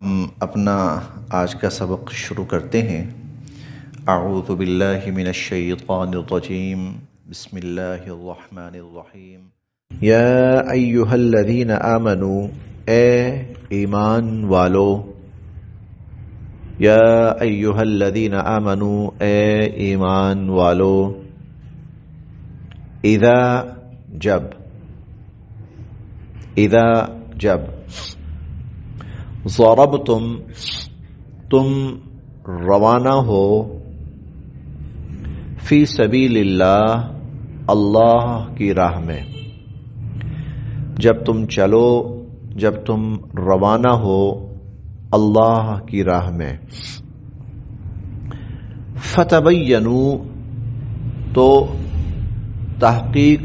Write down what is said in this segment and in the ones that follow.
ہم اپنا آج کا سبق شروع کرتے ہیں۔ اعوذ باللہ من الشیطان الرجیم، بسم اللہ الرحمن الرحیم۔ یا ایہا الذین آمنوا، اے ایمان والو، یا ایہا الذین آمنوا، اے ایمان والو، اذا جب ضربتم تم روانہ ہو، فی سبیل اللہ اللہ کی راہ میں، جب تم چلو، جب تم روانہ ہو اللہ کی راہ میں، فتبینوا تو تحقیق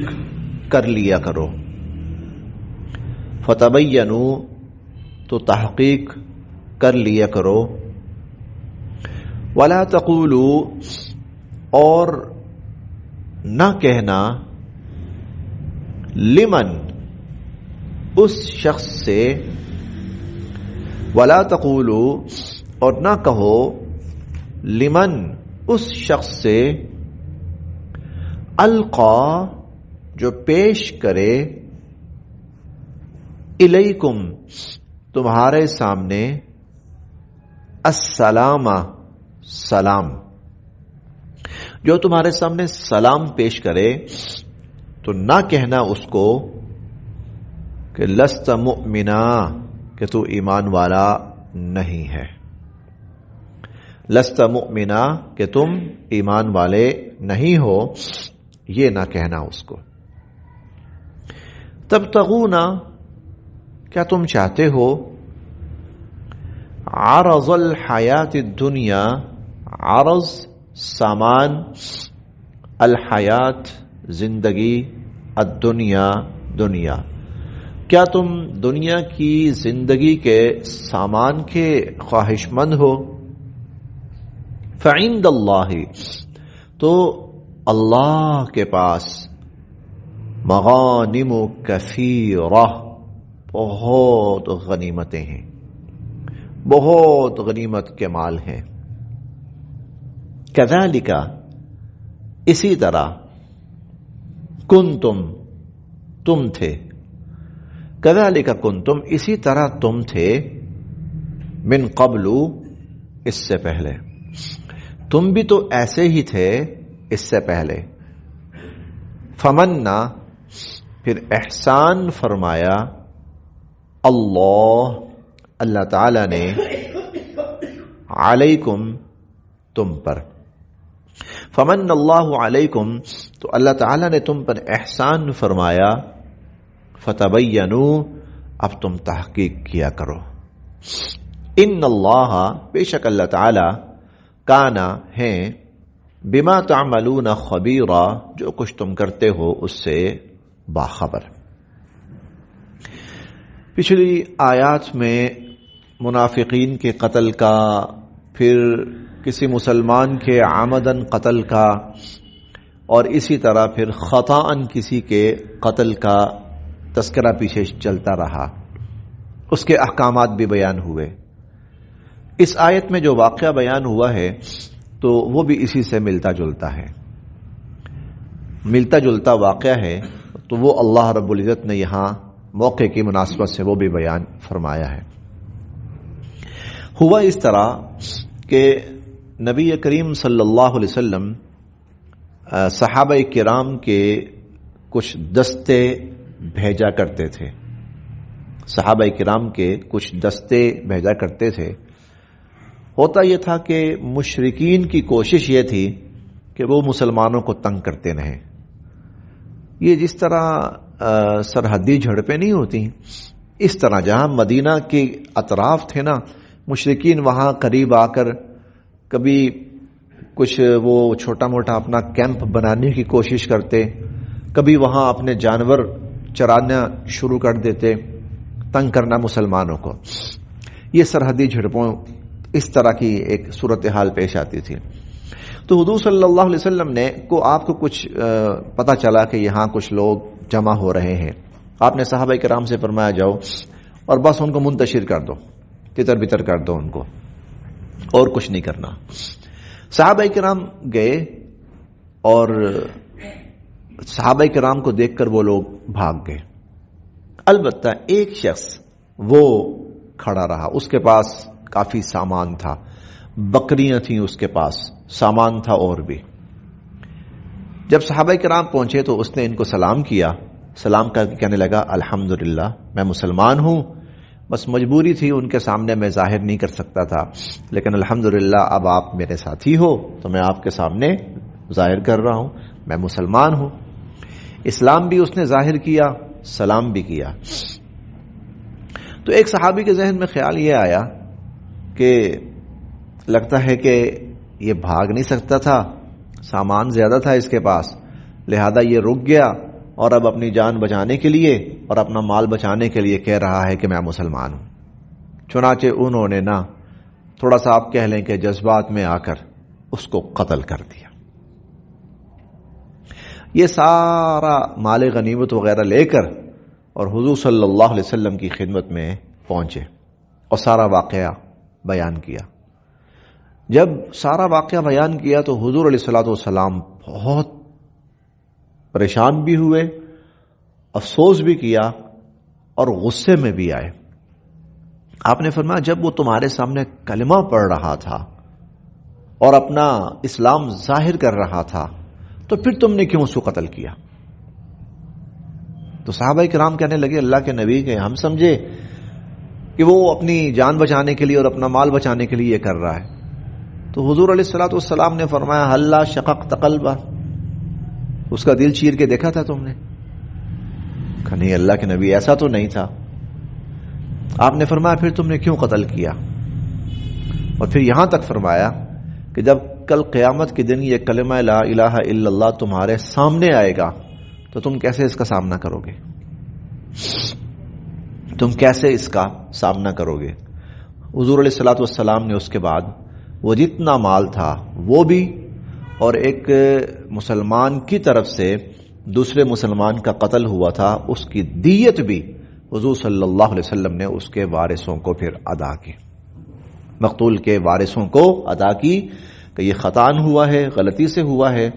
کر لیا کرو، فتبینوا تو تحقیق کر لیا کرو، ولا تقولوا اور نہ کہنا، لمن اس شخص سے، ولا تقولوا اور نہ کہو، لمن اس شخص سے، القا جو پیش کرے، الیکم تمہارے سامنے، السلام سلام، جو تمہارے سامنے سلام پیش کرے تو نہ کہنا اس کو کہ لست مؤمنا، کہ تو ایمان والا نہیں ہے، لست مؤمنا کہ تم ایمان والے نہیں ہو، یہ نہ کہنا اس کو۔ تبتغون کیا تم چاہتے ہو، عرض الحیات الدنیا، عرض سامان، الحیات زندگی، الدنیا دنیا، کیا تم دنیا کی زندگی کے سامان کے خواہش مند ہو؟ فعند اللہ تو اللہ کے پاس، مغانم کثیرہ بہت غنیمتیں ہیں، بہت غنیمت کے مال ہیں، کذالک اسی طرح، کنتم تم تھے، کذالک کنتم اسی طرح تم تھے، من قبل اس سے پہلے، تم بھی تو ایسے ہی تھے اس سے پہلے، فمنا پھر احسان فرمایا، اللہ تعالی نے، علیکم تم پر، فمن اللہ علیکم تو اللہ تعالی نے تم پر احسان فرمایا، فتبینوا اب تم تحقیق کیا کرو، ان اللہ بے شک اللہ تعالی، کانا ہیں، بما تعملون خبیرا جو کچھ تم کرتے ہو اس سے باخبر۔ پچھلی آیات میں منافقین کے قتل کا، پھر کسی مسلمان کے عمدن قتل کا، اور اسی طرح پھر خطاً کسی کے قتل کا تذکرہ پیچھے چلتا رہا، اس کے احکامات بھی بیان ہوئے۔ اس آیت میں جو واقعہ بیان ہوا ہے تو وہ بھی اسی سے ملتا جلتا ہے، ملتا جلتا واقعہ ہے، تو وہ اللہ رب العزت نے یہاں موقع کی مناسبت سے وہ بھی بیان فرمایا ہے۔ ہوا اس طرح کہ نبی کریم صلی اللہ علیہ وسلم صحابہ کرام کے کچھ دستے بھیجا کرتے تھے، صحابہ کرام کے کچھ دستے بھیجا کرتے تھے۔ ہوتا یہ تھا کہ مشرکین کی کوشش یہ تھی کہ وہ مسلمانوں کو تنگ کرتے رہیں، یہ جس طرح سرحدی جھڑپیں نہیں ہوتی، اس طرح جہاں مدینہ کے اطراف تھے نا، مشرکین وہاں قریب آ کر کبھی کچھ وہ چھوٹا موٹا اپنا کیمپ بنانے کی کوشش کرتے، کبھی وہاں اپنے جانور چرانا شروع کر دیتے، تنگ کرنا مسلمانوں کو۔ یہ سرحدی جھڑپوں اس طرح کی ایک صورتحال پیش آتی تھی۔ تو حضور صلی اللہ علیہ وسلم نے آپ کو کچھ پتہ چلا کہ یہاں کچھ لوگ جمع ہو رہے ہیں، آپ نے صحابہ کرام سے فرمایا جاؤ اور بس ان کو منتشر کر دو، تتر بتر کر دو ان کو، اور کچھ نہیں کرنا۔ صحابہ کرام گئے اور صحابہ کرام کو دیکھ کر وہ لوگ بھاگ گئے۔ البتہ ایک شخص وہ کھڑا رہا، اس کے پاس کافی سامان تھا، بکریاں تھیں اس کے پاس، سامان تھا اور بھی۔ جب صحابہ کرام پہنچے تو اس نے ان کو سلام کیا، سلام کر کے کہنے لگا الحمدللہ میں مسلمان ہوں، بس مجبوری تھی ان کے سامنے میں ظاہر نہیں کر سکتا تھا، لیکن الحمدللہ اب آپ میرے ساتھی ہو تو میں آپ کے سامنے ظاہر کر رہا ہوں میں مسلمان ہوں۔ اسلام بھی اس نے ظاہر کیا، سلام بھی کیا۔ تو ایک صحابی کے ذہن میں خیال یہ آیا کہ لگتا ہے کہ یہ بھاگ نہیں سکتا تھا، سامان زیادہ تھا اس کے پاس، لہذا یہ رک گیا اور اب اپنی جان بچانے کے لیے اور اپنا مال بچانے کے لیے کہہ رہا ہے کہ میں مسلمان ہوں۔ چنانچہ انہوں نے نا تھوڑا سا آپ کہہ لیں کہ جذبات میں آ کر اس کو قتل کر دیا۔ یہ سارا مال غنیمت وغیرہ لے کر اور حضور صلی اللہ علیہ وسلم کی خدمت میں پہنچے اور سارا واقعہ بیان کیا۔ جب سارا واقعہ بیان کیا تو حضور علیہ الصلوۃ والسلام بہت پریشان بھی ہوئے، افسوس بھی کیا اور غصے میں بھی آئے۔ آپ نے فرمایا جب وہ تمہارے سامنے کلمہ پڑھ رہا تھا اور اپنا اسلام ظاہر کر رہا تھا تو پھر تم نے کیوں اس کو قتل کیا؟ تو صحابہ کرام کہنے لگے اللہ کے نبی کے ہم سمجھے کہ وہ اپنی جان بچانے کے لیے اور اپنا مال بچانے کے لیے یہ کر رہا ہے۔ تو حضور علیہ الصلوۃ والسلام نے فرمایا ہلا شققت قلبہ، اس کا دل چیر کے دیکھا تھا تم نے؟ کہا نہیں اللہ کے نبی ایسا تو نہیں تھا۔ آپ نے فرمایا پھر تم نے کیوں قتل کیا؟ اور پھر یہاں تک فرمایا کہ جب کل قیامت کے دن یہ کلمہ لا الہ الا اللہ تمہارے سامنے آئے گا تو تم کیسے اس کا سامنا کرو گے؟ تم کیسے اس کا سامنا کرو گے؟ حضور علیہ الصلوۃ والسلام نے اس کے بعد وہ جتنا مال تھا وہ بھی، اور ایک مسلمان کی طرف سے دوسرے مسلمان کا قتل ہوا تھا اس کی دیت بھی حضور صلی اللہ علیہ وسلم نے اس کے وارثوں کو پھر ادا کی، مقتول کے وارثوں کو ادا کی کہ یہ خطان ہوا ہے، غلطی سے ہوا ہے۔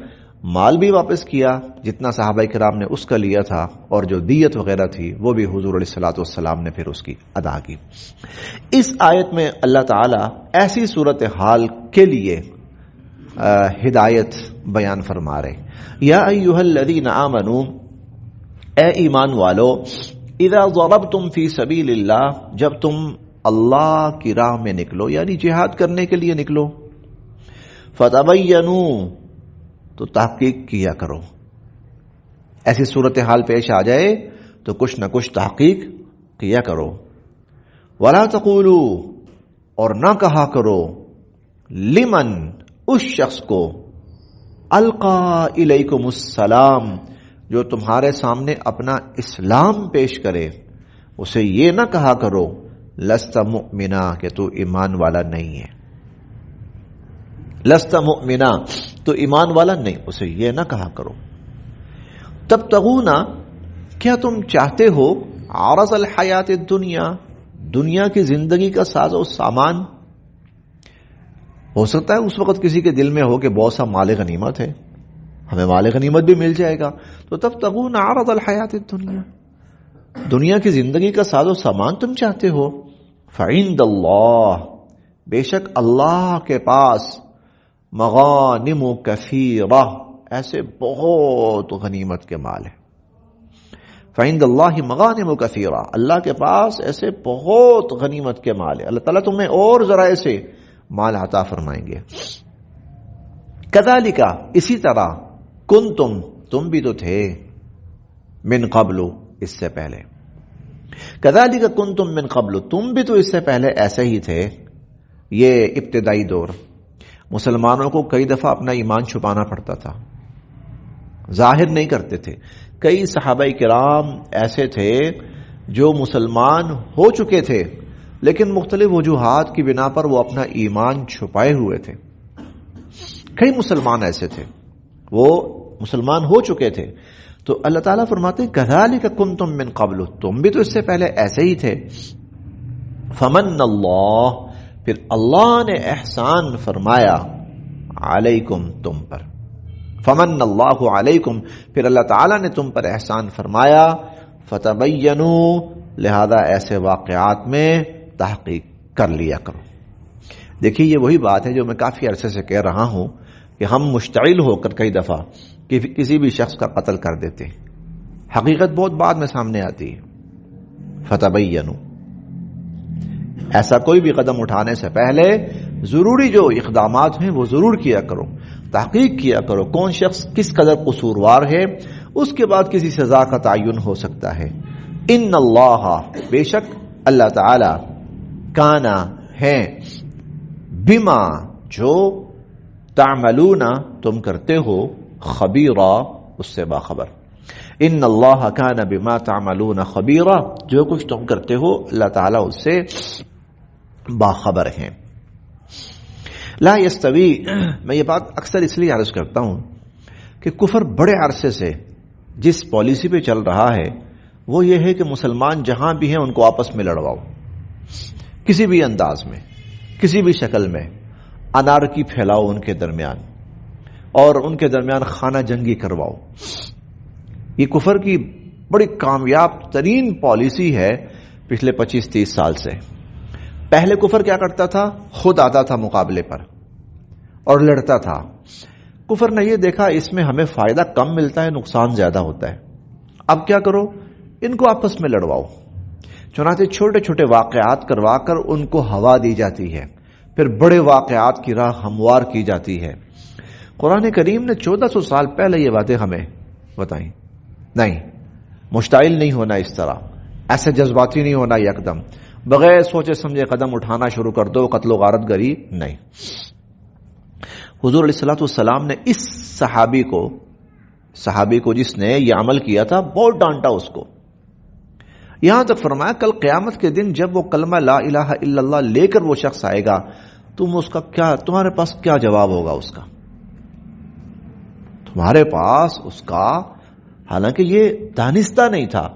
مال بھی واپس کیا جتنا صحابہ کرام نے اس کا لیا تھا، اور جو دیت وغیرہ تھی وہ بھی حضور علیہ الصلوۃ والسلام نے پھر اس کی ادا کی۔ اس آیت میں اللہ تعالی ایسی صورتحال کے لیے ہدایت بیان فرما رہے، یا ایھا الذین آمنوا، اے ایمان والو، اذا ضربتم فی سبیل اللہ، جب تم اللہ کی راہ میں نکلو یعنی جہاد کرنے کے لیے نکلو، فتبینوا، تو تحقیق کیا کرو۔ ایسی صورتحال پیش آ جائے تو کچھ نہ کچھ تحقیق کیا کرو۔ ولا تقولوا، اور نہ کہا کرو، لمن، اس شخص کو، القا الیکم السلام، جو تمہارے سامنے اپنا اسلام پیش کرے، اسے یہ نہ کہا کرو لست مؤمنا، کہ تو ایمان والا نہیں ہے، لست مؤمنا، تو ایمان والا نہیں، اسے یہ نہ کہا کرو۔ تبتغون، کیا تم چاہتے ہو، عرض الحیات الدنیا، دنیا کی زندگی کا ساز و سامان؟ ہو سکتا ہے اس وقت کسی کے دل میں ہو کہ بہت سا مال غنیمت ہے، ہمیں مال غنیمت بھی مل جائے گا، تو تبتغون عرض الحیات الدنیا، دنیا کی زندگی کا ساز و سامان تم چاہتے ہو۔ فعند اللہ، بے شک اللہ کے پاس، مغانم کثیرہ، ایسے بہت غنیمت کے مال ہیں۔ فعند اللہ مغانم کثیرہ، اللہ کے پاس ایسے بہت غنیمت کے مال ہیں، اللہ تعالیٰ تمہیں اور ذرائع سے مال عطا فرمائیں گے۔ کذالک، اسی طرح، کنتم، تم بھی تو تھے، من قبل، اس سے پہلے، کذالک کنتم من قبل، تم بھی تو اس سے پہلے ایسے ہی تھے۔ یہ ابتدائی دور مسلمانوں کو کئی دفعہ اپنا ایمان چھپانا پڑتا تھا، ظاہر نہیں کرتے تھے۔ کئی صحابہ کرام ایسے تھے جو مسلمان ہو چکے تھے لیکن مختلف وجوہات کی بنا پر وہ اپنا ایمان چھپائے ہوئے تھے۔ کئی مسلمان ایسے تھے وہ مسلمان ہو چکے تھے، تو اللہ تعالیٰ فرماتے ہیں کذالک کنتم من قبل، تم بھی تو اس سے پہلے ایسے ہی تھے۔ فمن اللہ، پھر اللہ نے احسان فرمایا، علیکم، تم پر، فمن اللہ علیکم، پھر اللہ تعالیٰ نے تم پر احسان فرمایا، فتبینوا، لہذا ایسے واقعات میں تحقیق کر لیا کرو۔ دیکھیے یہ وہی بات ہے جو میں کافی عرصے سے کہہ رہا ہوں کہ ہم مشتعل ہو کر کئی دفعہ کسی بھی شخص کا قتل کر دیتے ہیں، حقیقت بہت بعد میں سامنے آتی ہے۔ فتبینوا، ایسا کوئی بھی قدم اٹھانے سے پہلے ضروری جو اقدامات ہیں وہ ضرور کیا کرو، تحقیق کیا کرو کون شخص کس قدر قصوروار ہے، اس کے بعد کسی سزا کا تعین ہو سکتا ہے۔ ان اللہ، بے شک اللہ تعالی، کانا ہے، بما، جو، تعملون، تم کرتے ہو، خبیرا، اس سے باخبر۔ ان اللہ کان بما تعملون خبیرا، جو کچھ تم کرتے ہو اللہ تعالیٰ اس سے باخبر ہیں۔ لا یستوی، میں یہ بات اکثر اس لیے عرض کرتا ہوں کہ کفر بڑے عرصے سے جس پالیسی پہ چل رہا ہے وہ یہ ہے کہ مسلمان جہاں بھی ہیں ان کو آپس میں لڑواؤ، کسی بھی انداز میں، کسی بھی شکل میں انارکی پھیلاؤ ان کے درمیان، اور ان کے درمیان خانہ جنگی کرواؤ۔ یہ کفر کی بڑی کامیاب ترین پالیسی ہے پچھلے 25-30 سال سے۔ پہلے کفر کیا کرتا تھا؟ خود آتا تھا مقابلے پر اور لڑتا تھا۔ کفر نے یہ دیکھا اس میں ہمیں فائدہ کم ملتا ہے، نقصان زیادہ ہوتا ہے، اب کیا کرو، ان کو آپس میں لڑواؤ۔ چنانچہ چھوٹے چھوٹے واقعات کروا کر ان کو ہوا دی جاتی ہے، پھر بڑے واقعات کی راہ ہموار کی جاتی ہے۔ قرآن کریم نے 1400 سال پہلے یہ باتیں ہمیں بتائیں۔ نہیں، مشتعل نہیں ہونا اس طرح، ایسے جذباتی نہیں ہونا یکدم، بغیر سوچے سمجھے قدم اٹھانا شروع کر دو، قتل و غارت گری نہیں۔ حضور علیہ الصلوۃ والسلام نے اس صحابی کو جس نے یہ عمل کیا تھا بہت ڈانٹا اس کو، یہاں تک فرمایا کل قیامت کے دن جب وہ کلمہ لا الہ الا اللہ لے کر وہ شخص آئے گا، تمہارے پاس کیا جواب ہوگا اس کا؟ تمہارے پاس اس کا، حالانکہ یہ دانستہ نہیں تھا،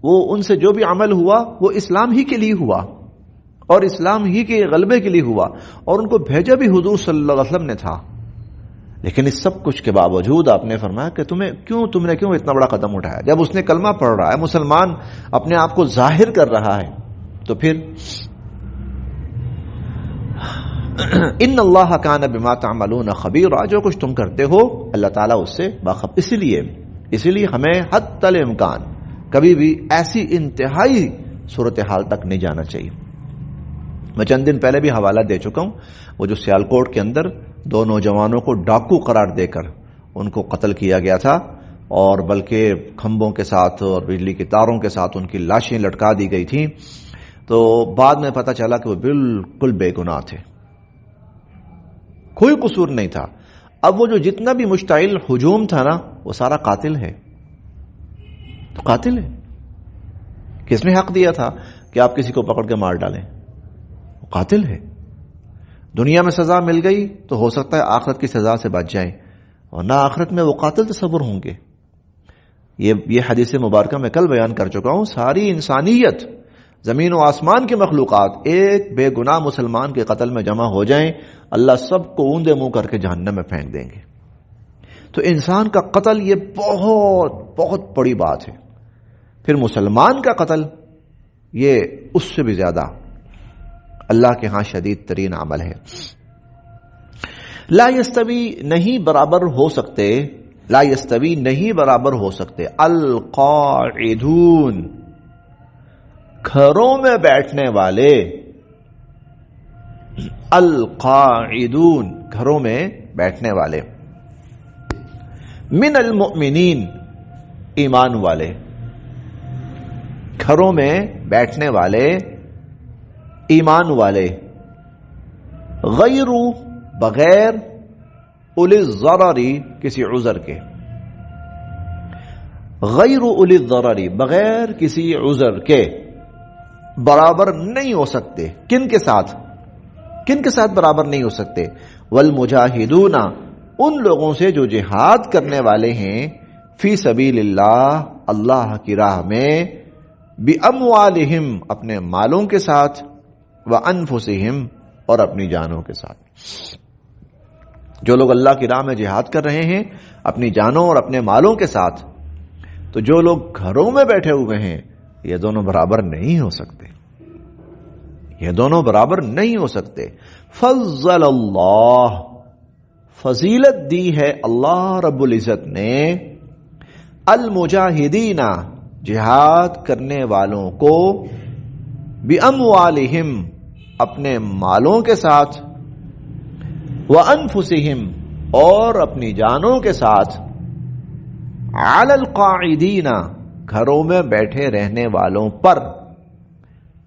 وہ ان سے جو بھی عمل ہوا وہ اسلام ہی کے لیے ہوا اور اسلام ہی کے غلبے کے لیے ہوا، اور ان کو بھیجا بھی حضور صلی اللہ علیہ وسلم نے تھا، لیکن اس سب کچھ کے باوجود آپ نے فرمایا کہ تم نے کیوں اتنا بڑا قدم اٹھایا؟ جب اس نے کلمہ پڑھ رہا ہے، مسلمان اپنے آپ کو ظاہر کر رہا ہے، تو پھر ان اللہ کان بما تعملون خبیرا، جو کچھ تم کرتے ہو اللہ تعالیٰ اس سے باخبر۔ اسی لیے ہمیں حتی الامکان کبھی بھی ایسی انتہائی صورتحال تک نہیں جانا چاہیے۔ میں چند دن پہلے بھی حوالہ دے چکا ہوں، وہ جو سیالکوٹ کے اندر 2 نوجوانوں کو ڈاکو قرار دے کر ان کو قتل کیا گیا تھا، اور بلکہ کھمبوں کے ساتھ اور بجلی کے تاروں کے ساتھ ان کی لاشیں لٹکا دی گئی تھیں، تو بعد میں پتہ چلا کہ وہ بالکل بے گناہ تھے، کوئی قصور نہیں تھا۔ اب وہ جو جتنا بھی مشتعل ہجوم تھا نا، وہ سارا قاتل ہے، تو قاتل ہے، کس نے حق دیا تھا کہ آپ کسی کو پکڑ کے مار ڈالیں؟ وہ قاتل ہے۔ دنیا میں سزا مل گئی تو ہو سکتا ہے آخرت کی سزا سے بچ جائیں، اور نہ آخرت میں وہ قاتل تصور ہوں گے۔ یہ حدیث مبارکہ میں کل بیان کر چکا ہوں، ساری انسانیت، زمین و آسمان کی مخلوقات ایک بے گناہ مسلمان کے قتل میں جمع ہو جائیں، اللہ سب کو اوندے منہ کر کے جہنم میں پھینک دیں گے۔ تو انسان کا قتل یہ بہت بہت بڑی بات ہے، پھر مسلمان کا قتل یہ اس سے بھی زیادہ اللہ کے ہاں شدید ترین عمل ہے۔ لا یستوی، نہیں برابر ہو سکتے، لا یستوی نہیں برابر ہو سکتے، القاعدون، گھروں میں بیٹھنے والے، القاعدون، گھروں میں بیٹھنے والے، من المؤمنین، ایمان والے، گھروں میں بیٹھنے والے ایمان والے، غیر، بغیر، اولی الضرر، کسی عذر کے، غیر اولی الضرر، بغیر کسی عذر کے، برابر نہیں ہو سکتے۔ کن کے ساتھ برابر نہیں ہو سکتے؟ والمجاہدون، ان لوگوں سے جو جہاد کرنے والے ہیں، فی سبیل اللہ، اللہ کی راہ میں، بِأَمْوَالِهِمْ اپنے مالوں کے ساتھ، وَأَنفُسِهِمْ اور اپنی جانوں کے ساتھ۔ جو لوگ اللہ کی راہ میں جہاد کر رہے ہیں اپنی جانوں اور اپنے مالوں کے ساتھ، تو جو لوگ گھروں میں بیٹھے ہوئے ہیں یہ دونوں برابر نہیں ہو سکتے، یہ دونوں برابر نہیں ہو سکتے۔ فضل اللہ، فضیلت دی ہے اللہ رب العزت نے المجاہدین، جہاد کرنے والوں کو، بِأَمْوَالِهِمْ اپنے مالوں کے ساتھ، وَأَنفُسِهِمْ اور اپنی جانوں کے ساتھ، عَلَى الْقَاعِدِينَ گھروں میں بیٹھے رہنے والوں پر،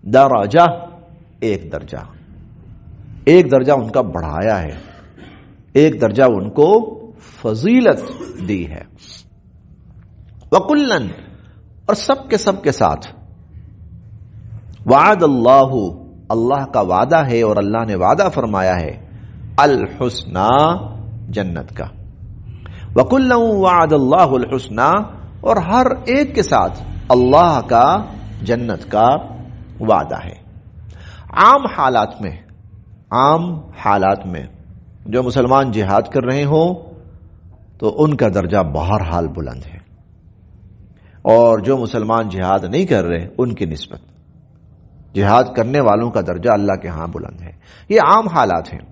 درجہ ایک درجہ، ایک درجہ ان کا بڑھایا ہے، ایک درجہ ان کو فضیلت دی ہے۔ وَكُلًّا اور سب کے ساتھ، وعد اللہ اللہ کا وعدہ ہے اور اللہ نے وعدہ فرمایا ہے الحسنى جنت کا۔ وَكُلًّا وعد اللہ الحسنى اور ہر ایک کے ساتھ اللہ کا جنت کا وعدہ ہے۔ عام حالات میں جو مسلمان جہاد کر رہے ہوں تو ان کا درجہ بہرحال بلند ہے، اور جو مسلمان جہاد نہیں کر رہے ان کی نسبت جہاد کرنے والوں کا درجہ اللہ کے ہاں بلند ہے۔ یہ عام حالات ہیں،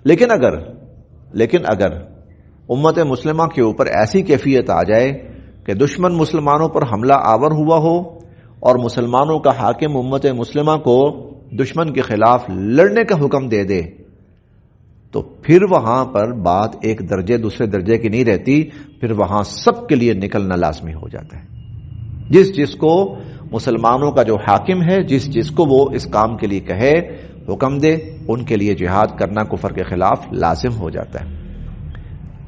لیکن اگر امت مسلمہ کے اوپر ایسی کیفیت آ جائے کہ دشمن مسلمانوں پر حملہ آور ہوا ہو اور مسلمانوں کا حاکم امت مسلمہ کو دشمن کے خلاف لڑنے کا حکم دے دے، تو پھر وہاں پر بات ایک درجے دوسرے درجے کی نہیں رہتی، پھر وہاں سب کے لیے نکلنا لازمی ہو جاتا ہے۔ جس کو مسلمانوں کا جو حاکم ہے، جس کو وہ اس کام کے لیے کہے، حکم دے، ان کے لیے جہاد کرنا کفر کے خلاف لازم ہو جاتا ہے۔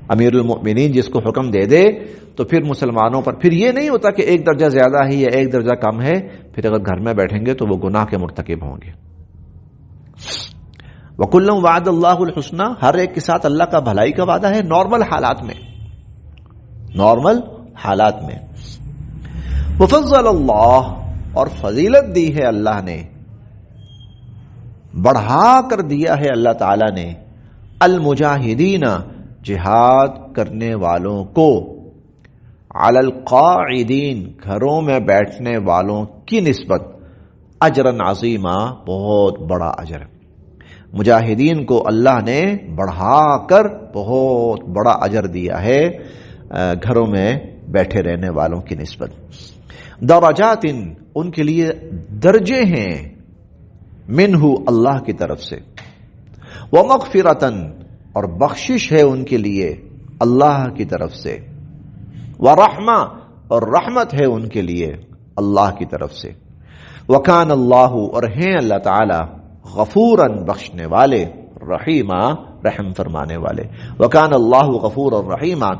امیر المؤمنین جس کو حکم دے دے تو پھر مسلمانوں پر پھر یہ نہیں ہوتا کہ ایک درجہ زیادہ ہے یا ایک درجہ کم ہے، پھر اگر گھر میں بیٹھیں گے تو وہ گناہ کے مرتکب ہوں گے۔ وَكُلًّا وَعَدَ اللَّهُ الْحُسْنَى ہر ایک کے ساتھ اللہ کا بھلائی کا وعدہ ہے نارمل حالات میں۔ وَفَضَّلَ اللَّهُ اور فضیلت دی ہے اللہ نے، بڑھا کر دیا ہے اللہ تعالی نے، المجاہدین جہاد کرنے والوں کو، علی القاعدین گھروں میں بیٹھنے والوں کی نسبت، اجرا عظیما بہت بڑا اجر۔ مجاہدین کو اللہ نے بڑھا کر بہت بڑا اجر دیا ہے گھروں میں بیٹھے رہنے والوں کی نسبت۔ درجات ان کے لیے درجے ہیں، منہ اللہ کی طرف سے، ومغفرۃ اور بخشش ہے ان کے لیے اللہ کی طرف سے، ورحمہ اور رحمت ہے ان کے لیے اللہ کی طرف سے، وکان اللہ اور ہیں اللہ تعالی غفوراً بخشنے والے، رحیمہ رحم فرمانے والے، وکان اللہ غفورا رحیمہ